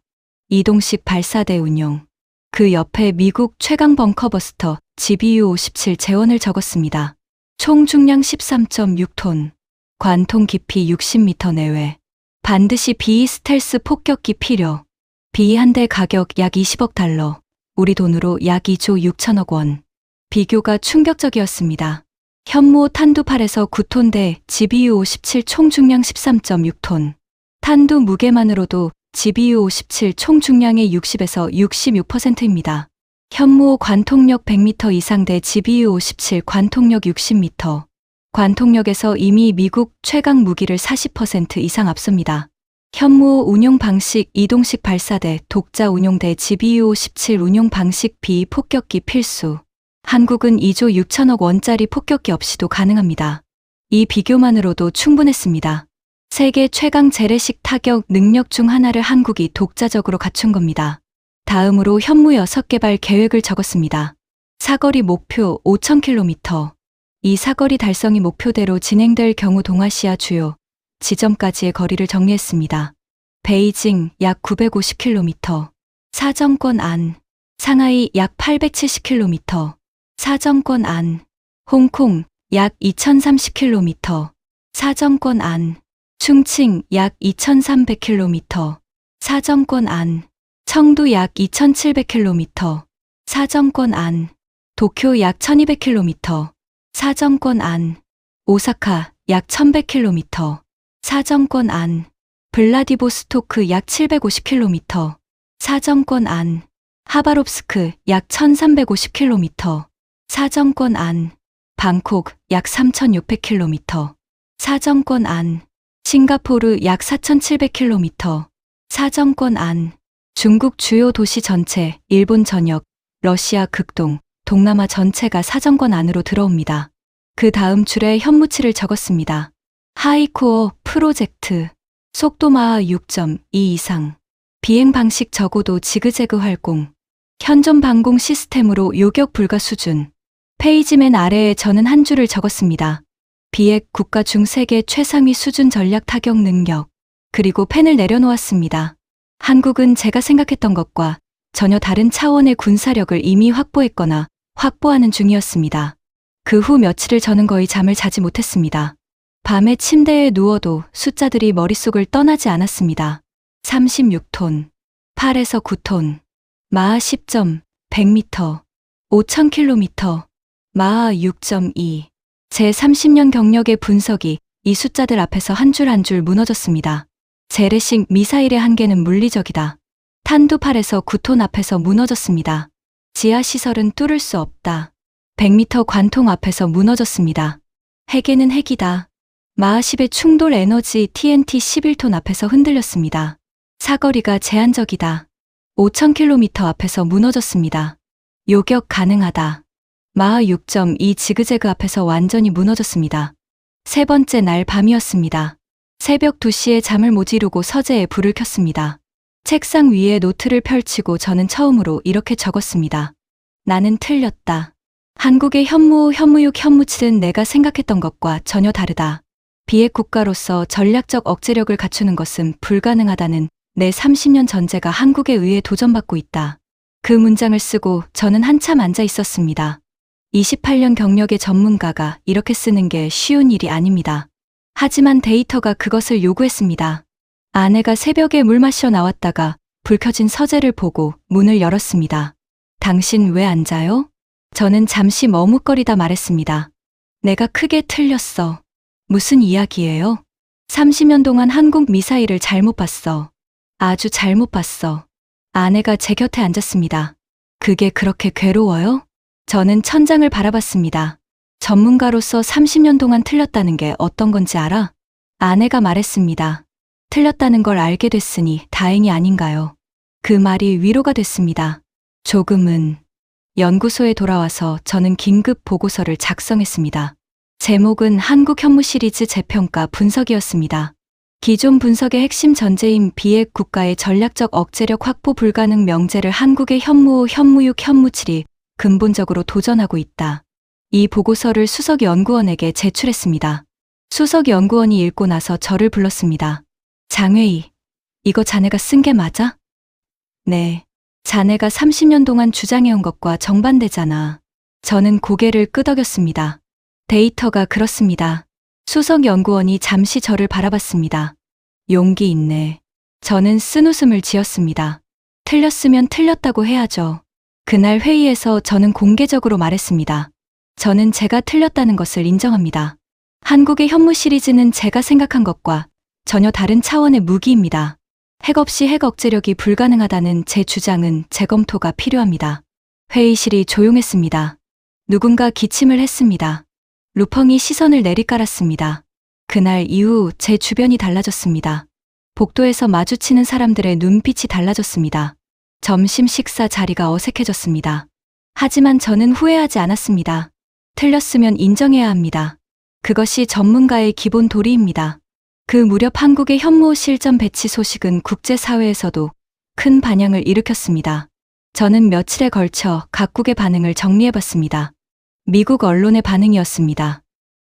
이동식 발사대 운용, 그 옆에 미국 최강 벙커버스터 GBU-57 재원을 적었습니다. 총 중량 13.6톤, 관통 깊이 60m 내외, 반드시 B 스텔스 폭격기 필요, B 한 대 가격 약 20억 달러, 우리 돈으로 약 2조 6천억 원. 비교가 충격적이었습니다. 현무호 탄두 8에서 9톤 대 GBU-57 총 중량 13.6톤. 탄두 무게만으로도 GBU-57 총 중량의 60에서 66%입니다. 현무호 관통력 100m 이상 대 GBU-57 관통력 60m. 관통력에서 이미 미국 최강 무기를 40% 이상 앞섭니다. 현무호 운용 방식 이동식 발사대 독자 운용대 GBU-57 운용 방식 비폭격기 필수. 한국은 2조 6천억 원짜리 폭격기 없이도 가능합니다. 이 비교만으로도 충분했습니다. 세계 최강 재래식 타격 능력 중 하나를 한국이 독자적으로 갖춘 겁니다. 다음으로 현무 6개발 계획을 적었습니다. 사거리 목표 5,000km. 이 사거리 달성이 목표대로 진행될 경우 동아시아 주요 지점까지의 거리를 정리했습니다. 베이징 약 950km, 사정권 안, 상하이 약 870km, 사정권 안, 홍콩 약 2030km, 사정권 안, 충칭 약 2300km, 사정권 안, 청두 약 2700km, 사정권 안, 도쿄 약 1200km, 사정권 안, 오사카 약 1100km, 사정권 안, 블라디보스토크 약 750km, 사정권 안, 하바롭스크 약 1350km, 사정권 안, 방콕 약 3600km, 사정권 안, 싱가포르 약 4700km, 사정권 안, 중국 주요 도시 전체, 일본 전역, 러시아 극동, 동남아 전체가 사정권 안으로 들어옵니다. 그 다음 줄에 현무치를 적었습니다. 하이코어 프로젝트, 속도 마하 6.2 이상, 비행 방식 적어도 지그재그 활공, 현존 방공 시스템으로 요격 불가 수준. 페이지 맨 아래에 저는 한 줄을 적었습니다. 비핵 국가 중 세계 최상위 수준 전략 타격 능력. 그리고 펜을 내려놓았습니다. 한국은 제가 생각했던 것과 전혀 다른 차원의 군사력을 이미 확보했거나 확보하는 중이었습니다. 그 후 며칠을 저는 거의 잠을 자지 못했습니다. 밤에 침대에 누워도 숫자들이 머릿속을 떠나지 않았습니다. 36톤, 8에서 9톤, 마하 10점, 100m, 5000km, 마하 6.2. 제 30년 경력의 분석이 이 숫자들 앞에서 한 줄 한 줄 무너졌습니다. 재래식 미사일의 한계는 물리적이다. 탄두 8에서 9톤 앞에서 무너졌습니다. 지하시설은 뚫을 수 없다. 100m 관통 앞에서 무너졌습니다. 핵에는 핵이다. 마하 10의 충돌 에너지 TNT 11톤 앞에서 흔들렸습니다. 사거리가 제한적이다. 5000km 앞에서 무너졌습니다. 요격 가능하다. 마하 6.2 지그재그 앞에서 완전히 무너졌습니다. 세 번째 날 밤이었습니다. 새벽 2시에 잠을 못 이루고 서재에 불을 켰습니다. 책상 위에 노트를 펼치고 저는 처음으로 이렇게 적었습니다. 나는 틀렸다. 한국의 현무호, 현무육, 현무칠은 내가 생각했던 것과 전혀 다르다. 비핵 국가로서 전략적 억제력을 갖추는 것은 불가능하다는 내 30년 전제가 한국에 의해 도전받고 있다. 그 문장을 쓰고 저는 한참 앉아 있었습니다. 28년 경력의 전문가가 이렇게 쓰는 게 쉬운 일이 아닙니다. 하지만 데이터가 그것을 요구했습니다. 아내가 새벽에 물 마셔 나왔다가 불 켜진 서재를 보고 문을 열었습니다. 당신 왜 안 자요? 저는 잠시 머뭇거리다 말했습니다. 내가 크게 틀렸어. 무슨 이야기예요? 30년 동안 한국 미사일을 잘못 봤어. 아주 잘못 봤어. 아내가 제 곁에 앉았습니다. 그게 그렇게 괴로워요? 저는 천장을 바라봤습니다. 전문가로서 30년 동안 틀렸다는 게 어떤 건지 알아? 아내가 말했습니다. 틀렸다는 걸 알게 됐으니 다행이 아닌가요? 그 말이 위로가 됐습니다. 조금은. 연구소에 돌아와서 저는 긴급 보고서를 작성했습니다. 제목은 한국 현무 시리즈 재평가 분석이었습니다. 기존 분석의 핵심 전제인 비핵 국가의 전략적 억제력 확보 불가능 명제를 한국의 현무 5, 현무 6, 현무 7이 근본적으로 도전하고 있다. 이 보고서를 수석 연구원에게 제출했습니다. 수석 연구원이 읽고 나서 저를 불렀습니다. 장회의, 이거 자네가 쓴 게 맞아? 네. 자네가 30년 동안 주장해온 것과 정반대잖아. 저는 고개를 끄덕였습니다. 데이터가 그렇습니다. 수석 연구원이 잠시 저를 바라봤습니다. 용기 있네. 저는 쓴웃음을 지었습니다. 틀렸으면 틀렸다고 해야죠. 그날 회의에서 저는 공개적으로 말했습니다. 저는 제가 틀렸다는 것을 인정합니다. 한국의 현무 시리즈는 제가 생각한 것과 전혀 다른 차원의 무기입니다. 핵 없이 핵 억제력이 불가능하다는 제 주장은 재검토가 필요합니다. 회의실이 조용했습니다. 누군가 기침을 했습니다. 루펑이 시선을 내리깔았습니다. 그날 이후 제 주변이 달라졌습니다. 복도에서 마주치는 사람들의 눈빛이 달라졌습니다. 점심 식사 자리가 어색해졌습니다. 하지만 저는 후회하지 않았습니다. 틀렸으면 인정해야 합니다. 그것이 전문가의 기본 도리입니다. 그 무렵 한국의 현무 실전 배치 소식은 국제사회에서도 큰 반향을 일으켰습니다. 저는 며칠에 걸쳐 각국의 반응을 정리해봤습니다. 미국 언론의 반응이었습니다.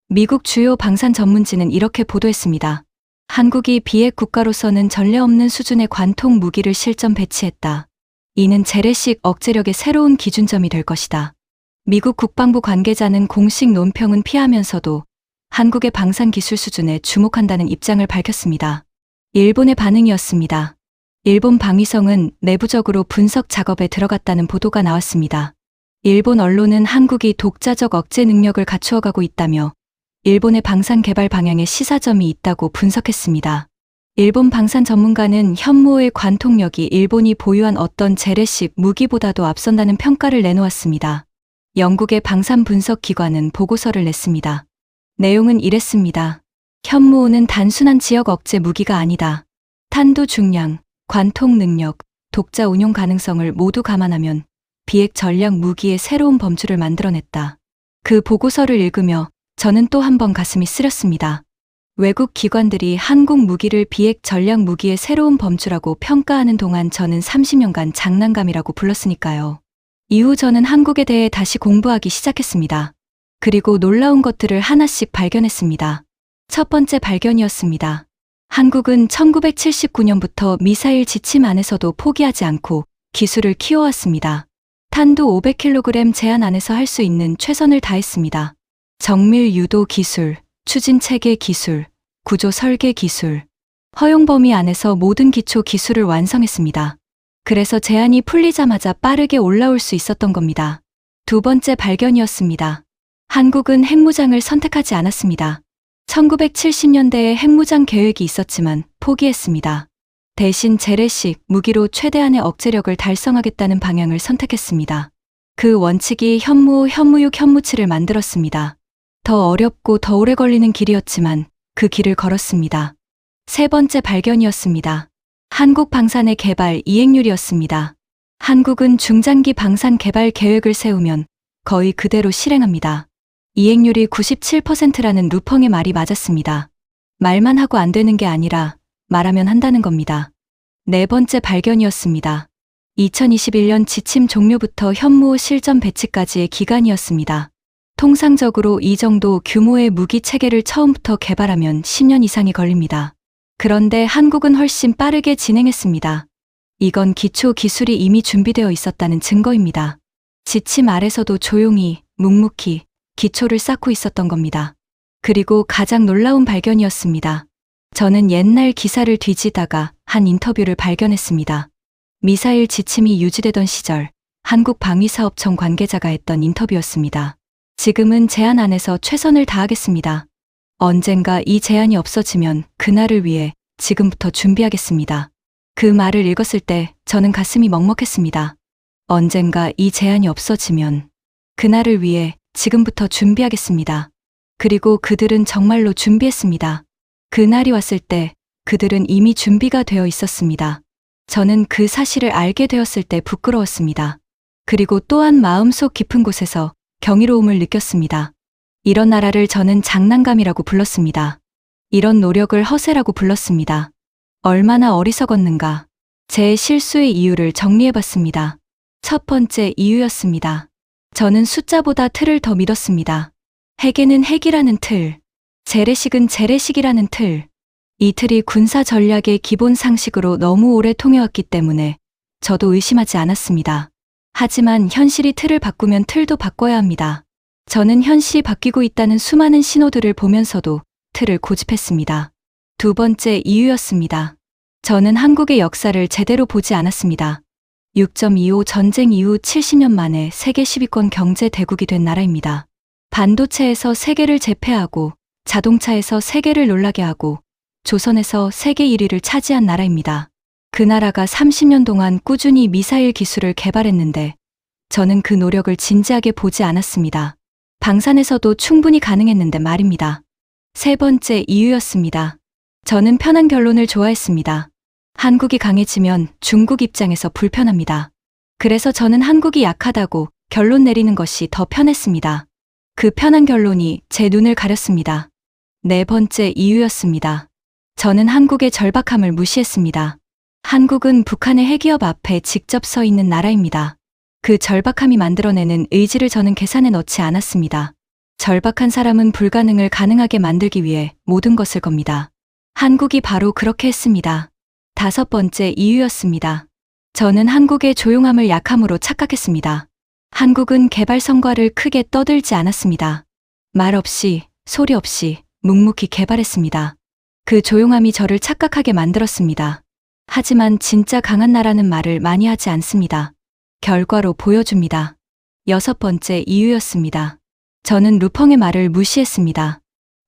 미국 주요 방산 전문지는 이렇게 보도했습니다. 한국이 비핵 국가로서는 전례 없는 수준의 관통 무기를 실전 배치했다. 이는 재래식 억제력의 새로운 기준점이 될 것이다. 미국 국방부 관계자는 공식 논평은 피하면서도 한국의 방산 기술 수준에 주목한다는 입장을 밝혔습니다. 일본의 반응이었습니다. 일본 방위성은 내부적으로 분석 작업에 들어갔다는 보도가 나왔습니다. 일본 언론은 한국이 독자적 억제 능력을 갖추어가고 있다며 일본의 방산 개발 방향에 시사점이 있다고 분석했습니다. 일본 방산 전문가는 현무의 관통력이 일본이 보유한 어떤 재래식 무기보다도 앞선다는 평가를 내놓았습니다. 영국의 방산 분석 기관은 보고서를 냈습니다. 내용은 이랬습니다. 현무5는 단순한 지역 억제 무기가 아니다. 탄두 중량, 관통 능력, 독자 운용 가능성을 모두 감안하면 비핵 전략 무기의 새로운 범주를 만들어냈다. 그 보고서를 읽으며 저는 또 한 번 가슴이 쓰렸습니다. 외국 기관들이 한국 무기를 비핵 전략 무기의 새로운 범주라고 평가하는 동안 저는 30년간 장난감이라고 불렀으니까요. 이후 저는 한국에 대해 다시 공부하기 시작했습니다. 그리고 놀라운 것들을 하나씩 발견했습니다. 첫 번째 발견이었습니다. 한국은 1979년부터 미사일 지침 안에서도 포기하지 않고 기술을 키워왔습니다. 탄두 500kg 제한 안에서 할 수 있는 최선을 다했습니다. 정밀 유도 기술, 추진 체계 기술, 구조 설계 기술, 허용 범위 안에서 모든 기초 기술을 완성했습니다. 그래서 제한이 풀리자마자 빠르게 올라올 수 있었던 겁니다. 두 번째 발견이었습니다. 한국은 핵무장을 선택하지 않았습니다. 1970년대에 핵무장 계획이 있었지만 포기했습니다. 대신 재래식 무기로 최대한의 억제력을 달성하겠다는 방향을 선택했습니다. 그 원칙이 현무5, 현무6, 현무7을 만들었습니다. 더 어렵고 더 오래 걸리는 길이었지만 그 길을 걸었습니다. 세 번째 발견이었습니다. 한국 방산의 개발 이행률이었습니다. 한국은 중장기 방산 개발 계획을 세우면 거의 그대로 실행합니다. 이행률이 97%라는 루펑의 말이 맞았습니다. 말만 하고 안 되는 게 아니라 말하면 한다는 겁니다. 네 번째 발견이었습니다. 2021년 지침 종료부터 현무5 실전 배치까지의 기간이었습니다. 통상적으로 이 정도 규모의 무기 체계를 처음부터 개발하면 10년 이상이 걸립니다. 그런데 한국은 훨씬 빠르게 진행했습니다. 이건 기초 기술이 이미 준비되어 있었다는 증거입니다. 지침 아래서도 조용히, 묵묵히 기초를 쌓고 있었던 겁니다. 그리고 가장 놀라운 발견이었습니다. 저는 옛날 기사를 뒤지다가 한 인터뷰를 발견했습니다. 미사일 지침이 유지되던 시절 한국방위사업청 관계자가 했던 인터뷰였습니다. 지금은 제한 안에서 최선을 다하겠습니다. 언젠가 이 제안이 없어지면 그날을 위해 지금부터 준비하겠습니다. 그 말을 읽었을 때 저는 가슴이 먹먹했습니다. 언젠가 이 제안이 없어지면 그날을 위해 지금부터 준비하겠습니다. 그리고 그들은 정말로 준비했습니다. 그날이 왔을 때 그들은 이미 준비가 되어 있었습니다. 저는 그 사실을 알게 되었을 때 부끄러웠습니다. 그리고 또한 마음속 깊은 곳에서 경이로움을 느꼈습니다. 이런 나라를 저는 장난감이라고 불렀습니다. 이런 노력을 허세라고 불렀습니다. 얼마나 어리석었는가. 제 실수의 이유를 정리해봤습니다. 첫 번째 이유였습니다. 저는 숫자보다 틀을 더 믿었습니다. 핵에는 핵이라는 틀, 재래식은 재래식이라는 틀. 이 틀이 군사 전략의 기본 상식으로 너무 오래 통해왔기 때문에 저도 의심하지 않았습니다. 하지만 현실이 틀을 바꾸면 틀도 바꿔야 합니다. 저는 현실이 바뀌고 있다는 수많은 신호들을 보면서도 틀을 고집했습니다. 두 번째 이유였습니다. 저는 한국의 역사를 제대로 보지 않았습니다. 6.25 전쟁 이후 70년 만에 세계 10위권 경제 대국이 된 나라입니다. 반도체에서 세계를 제패하고 자동차에서 세계를 놀라게 하고 조선에서 세계 1위를 차지한 나라입니다. 그 나라가 30년 동안 꾸준히 미사일 기술을 개발했는데 저는 그 노력을 진지하게 보지 않았습니다. 방산에서도 충분히 가능했는데 말입니다. 세 번째 이유였습니다. 저는 편한 결론을 좋아했습니다. 한국이 강해지면 중국 입장에서 불편합니다. 그래서 저는 한국이 약하다고 결론 내리는 것이 더 편했습니다. 그 편한 결론이 제 눈을 가렸습니다. 네 번째 이유였습니다. 저는 한국의 절박함을 무시했습니다. 한국은 북한의 핵기업 앞에 직접 서 있는 나라입니다. 그 절박함이 만들어내는 의지를 저는 계산에 넣지 않았습니다. 절박한 사람은 불가능을 가능하게 만들기 위해 모든 것을 겁니다. 한국이 바로 그렇게 했습니다. 다섯 번째 이유였습니다. 저는 한국의 조용함을 약함으로 착각했습니다. 한국은 개발 성과를 크게 떠들지 않았습니다. 말 없이, 소리 없이 묵묵히 개발했습니다. 그 조용함이 저를 착각하게 만들었습니다. 하지만 진짜 강한 나라는 말을 많이 하지 않습니다. 결과로 보여줍니다. 여섯 번째 이유였습니다. 저는 루펑의 말을 무시했습니다.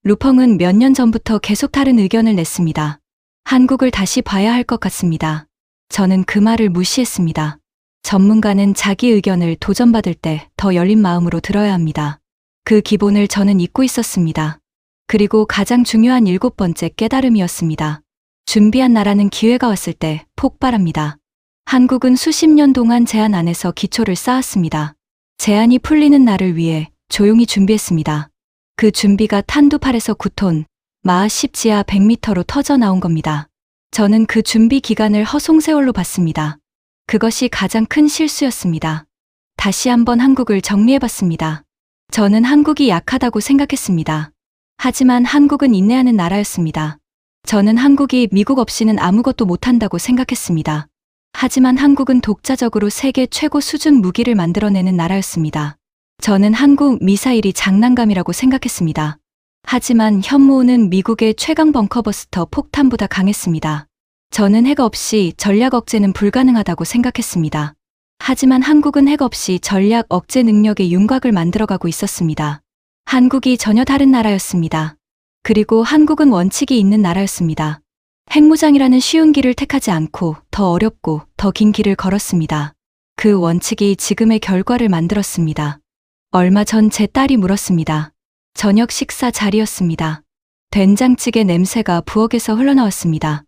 루펑은 몇 년 전부터 계속 다른 의견을 냈습니다. 한국을 다시 봐야 할 것 같습니다. 저는 그 말을 무시했습니다. 전문가는 자기 의견을 도전받을 때 더 열린 마음으로 들어야 합니다. 그 기본을 저는 잊고 있었습니다. 그리고 가장 중요한 일곱 번째 깨달음이었습니다. 준비한 나라는 기회가 왔을 때 폭발합니다. 한국은 수십 년 동안 제한 안에서 기초를 쌓았습니다. 제한이 풀리는 날을 위해 조용히 준비했습니다. 그 준비가 탄두8에서 9톤, 마하 10 지하 100m로 터져 나온 겁니다. 저는 그 준비 기간을 허송세월로 봤습니다. 그것이 가장 큰 실수였습니다. 다시 한번 한국을 정리해봤습니다. 저는 한국이 약하다고 생각했습니다. 하지만 한국은 인내하는 나라였습니다. 저는 한국이 미국 없이는 아무것도 못한다고 생각했습니다. 하지만 한국은 독자적으로 세계 최고 수준 무기를 만들어내는 나라였습니다. 저는 한국 미사일이 장난감이라고 생각했습니다. 하지만 현무호는 미국의 최강 벙커버스터 폭탄보다 강했습니다. 저는 핵 없이 전략 억제는 불가능하다고 생각했습니다. 하지만 한국은 핵 없이 전략 억제 능력의 윤곽을 만들어가고 있었습니다. 한국이 전혀 다른 나라였습니다. 그리고 한국은 원칙이 있는 나라였습니다. 핵무장이라는 쉬운 길을 택하지 않고 더 어렵고 더 긴 길을 걸었습니다. 그 원칙이 지금의 결과를 만들었습니다. 얼마 전 제 딸이 물었습니다. 저녁 식사 자리였습니다. 된장찌개 냄새가 부엌에서 흘러나왔습니다.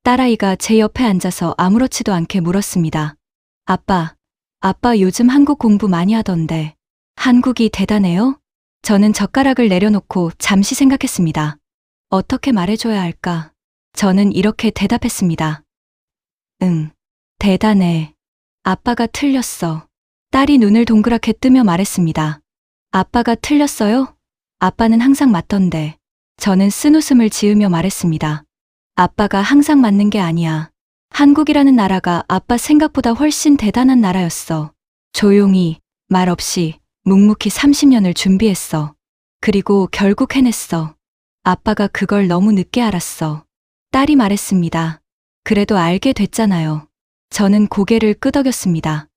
딸아이가 제 옆에 앉아서 아무렇지도 않게 물었습니다. 아빠 요즘 한국 공부 많이 하던데 한국이 대단해요? 저는 젓가락을 내려놓고 잠시 생각했습니다. 어떻게 말해줘야 할까? 저는 이렇게 대답했습니다. 응, 대단해. 아빠가 틀렸어. 딸이 눈을 동그랗게 뜨며 말했습니다. 아빠가 틀렸어요? 아빠는 항상 맞던데. 저는 쓴웃음을 지으며 말했습니다. 아빠가 항상 맞는 게 아니야. 한국이라는 나라가 아빠 생각보다 훨씬 대단한 나라였어. 조용히, 말 없이, 묵묵히 30년을 준비했어. 그리고 결국 해냈어. 아빠가 그걸 너무 늦게 알았어. 딸이 말했습니다. 그래도 알게 됐잖아요. 저는 고개를 끄덕였습니다.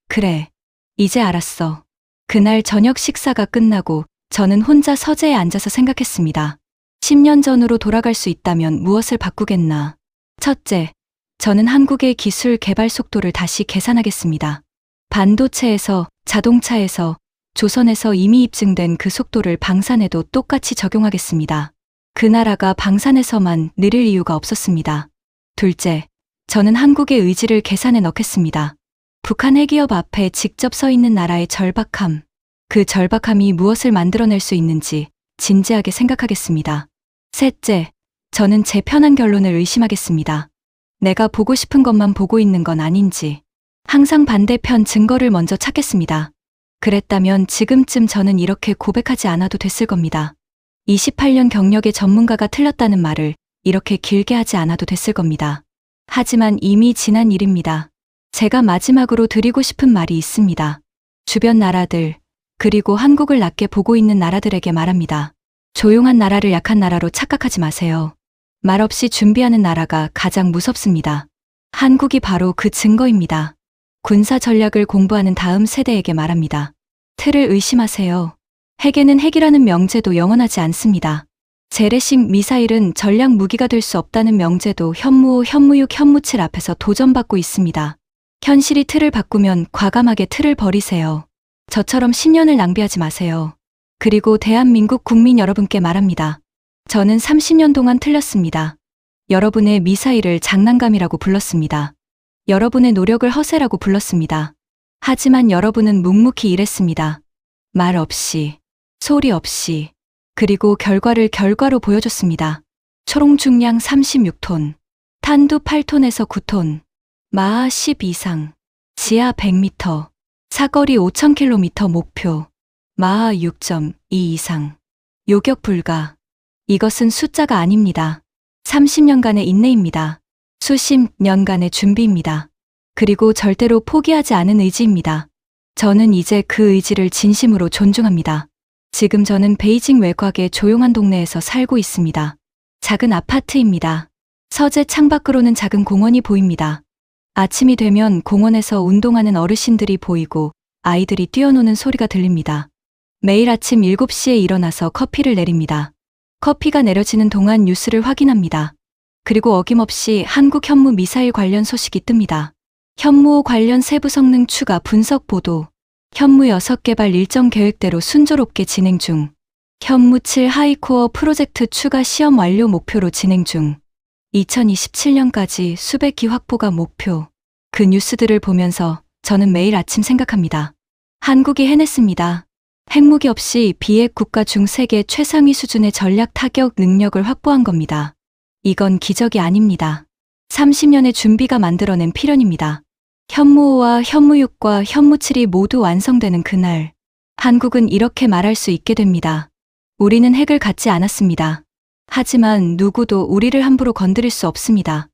그래, 이제 알았어. 그날 저녁 식사가 끝나고 저는 혼자 서재에 앉아서 생각했습니다. 10년 전으로 돌아갈 수 있다면 무엇을 바꾸겠나? 첫째, 저는 한국의 기술 개발 속도를 다시 계산하겠습니다. 반도체에서, 자동차에서, 조선에서 이미 입증된 그 속도를 방산에도 똑같이 적용하겠습니다. 그 나라가 방산에서만 느릴 이유가 없었습니다. 둘째, 저는 한국의 의지를 계산에 넣겠습니다. 북한 핵기업 앞에 직접 서 있는 나라의 절박함, 그 절박함이 무엇을 만들어낼 수 있는지 진지하게 생각하겠습니다. 셋째, 저는 제 편한 결론을 의심하겠습니다. 내가 보고 싶은 것만 보고 있는 건 아닌지, 항상 반대편 증거를 먼저 찾겠습니다. 그랬다면 지금쯤 저는 이렇게 고백하지 않아도 됐을 겁니다. 28년 경력의 전문가가 틀렸다는 말을 이렇게 길게 하지 않아도 됐을 겁니다. 하지만 이미 지난 일입니다. 제가 마지막으로 드리고 싶은 말이 있습니다. 주변 나라들, 그리고 한국을 낮게 보고 있는 나라들에게 말합니다. 조용한 나라를 약한 나라로 착각하지 마세요. 말없이 준비하는 나라가 가장 무섭습니다. 한국이 바로 그 증거입니다. 군사 전략을 공부하는 다음 세대에게 말합니다. 틀을 의심하세요. 핵에는 핵이라는 명제도 영원하지 않습니다. 재래식 미사일은 전략 무기가 될 수 없다는 명제도 현무 5, 현무 6, 현무 7 앞에서 도전받고 있습니다. 현실이 틀을 바꾸면 과감하게 틀을 버리세요. 저처럼 10년을 낭비하지 마세요. 그리고 대한민국 국민 여러분께 말합니다. 저는 30년 동안 틀렸습니다. 여러분의 미사일을 장난감이라고 불렀습니다. 여러분의 노력을 허세라고 불렀습니다. 하지만 여러분은 묵묵히 일했습니다. 말 없이, 소리 없이, 그리고 결과로 보여줬습니다. 초롱 중량 36톤, 탄두 8톤에서 9톤, 마하 10 이상, 지하 100m, 사거리 5000km 목표, 마하 6.2 이상, 요격 불가. 이것은 숫자가 아닙니다. 30년간의 인내입니다. 수십 년간의 준비입니다. 그리고 절대로 포기하지 않은 의지입니다. 저는 이제 그 의지를 진심으로 존중합니다. 지금 저는 베이징 외곽의 조용한 동네에서 살고 있습니다. 작은 아파트입니다. 서재 창밖으로는 작은 공원이 보입니다. 아침이 되면 공원에서 운동하는 어르신들이 보이고 아이들이 뛰어노는 소리가 들립니다. 매일 아침 7시에 일어나서 커피를 내립니다. 커피가 내려지는 동안 뉴스를 확인합니다. 그리고 어김없이 한국 현무 미사일 관련 소식이 뜹니다. 현무 5 관련 세부 성능 추가 분석 보도. 현무 6 개발 일정 계획대로 순조롭게 진행 중. 현무 7 하이코어 프로젝트 추가 시험 완료 목표로 진행 중. 2027년까지 수백 기 확보가 목표. 그 뉴스들을 보면서 저는 매일 아침 생각합니다. 한국이 해냈습니다. 핵무기 없이 비핵 국가 중 세계 최상위 수준의 전략 타격 능력을 확보한 겁니다. 이건 기적이 아닙니다. 30년의 준비가 만들어낸 필연입니다. 현무 5와 현무 6과 현무 7이 모두 완성되는 그날, 한국은 이렇게 말할 수 있게 됩니다. 우리는 핵을 갖지 않았습니다. 하지만 누구도 우리를 함부로 건드릴 수 없습니다.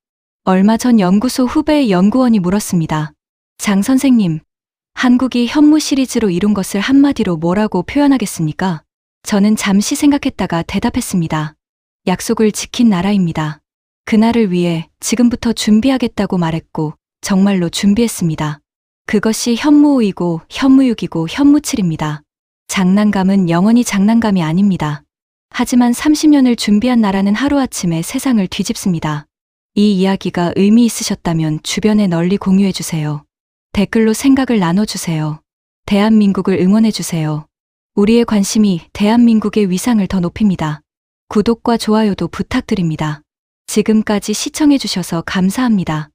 얼마 전 연구소 후배 연구원이 물었습니다. 장 선생님, 한국이 현무 시리즈로 이룬 것을 한마디로 뭐라고 표현하겠습니까? 저는 잠시 생각했다가 대답했습니다. 약속을 지킨 나라입니다. 그날을 위해 지금부터 준비하겠다고 말했고 정말로 준비했습니다. 그것이 현무 5이고 현무 6이고 현무 7입니다. 장난감은 영원히 장난감이 아닙니다. 하지만 30년을 준비한 나라는 하루아침에 세상을 뒤집습니다. 이 이야기가 의미 있으셨다면 주변에 널리 공유해주세요. 댓글로 생각을 나눠주세요. 대한민국을 응원해주세요. 우리의 관심이 대한민국의 위상을 더 높입니다. 구독과 좋아요도 부탁드립니다. 지금까지 시청해주셔서 감사합니다.